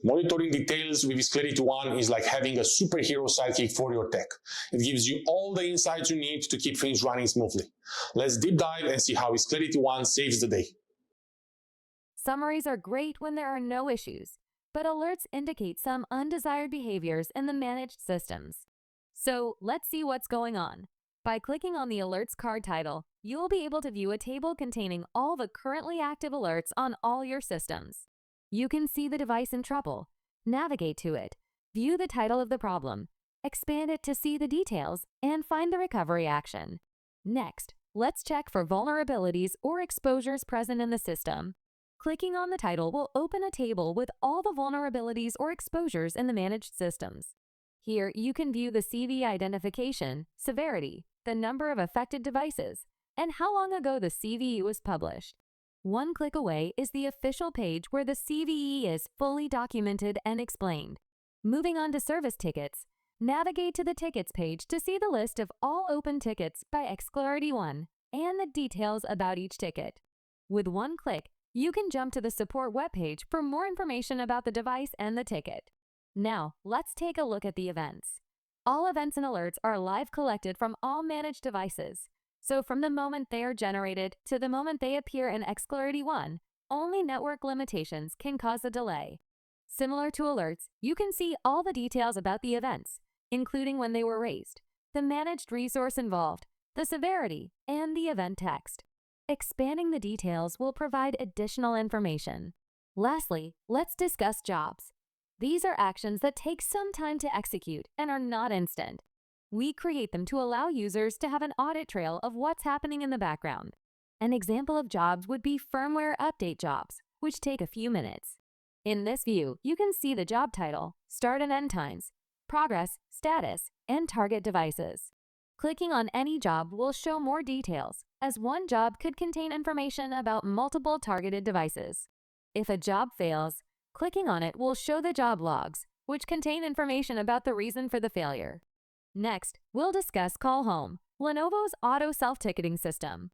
Monitoring details with XClarity One is like having a superhero sidekick for your tech. It gives you all the insights you need to keep things running smoothly. Let's deep dive and see how XClarity One saves the day. Summaries are great when there are no issues, but alerts indicate some undesired behaviors in the managed systems. So let's see what's going on. By clicking on the Alerts card title, you will be able to view a table containing all the currently active alerts on all your systems. You can see the device in trouble, navigate to it, view the title of the problem, expand it to see the details, and find the recovery action. Next, let's check for vulnerabilities or exposures present in the system. Clicking on the title will open a table with all the vulnerabilities or exposures in the managed systems. Here, you can view the CV identification, severity, the number of affected devices, and how long ago the CVE was published. One click away is the official page where the CVE is fully documented and explained. Moving on to service tickets, navigate to the Tickets page to see the list of all open tickets by XClarity One and the details about each ticket. With one click, you can jump to the support webpage for more information about the device and the ticket. Now, let's take a look at the events. All events and alerts are live collected from all managed devices. So from the moment they are generated to the moment they appear in XClarity One, only network limitations can cause a delay. Similar to alerts, you can see all the details about the events, including when they were raised, the managed resource involved, the severity, and the event text. Expanding the details will provide additional information. Lastly, let's discuss jobs. These are actions that take some time to execute and are not instant. We create them to allow users to have an audit trail of what's happening in the background. An example of jobs would be firmware update jobs, which take a few minutes. In this view, you can see the job title, start and end times, progress, status, and target devices. Clicking on any job will show more details, as one job could contain information about multiple targeted devices. If a job fails, clicking on it will show the job logs, which contain information about the reason for the failure. Next, we'll discuss Call Home, Lenovo's auto self-ticketing system.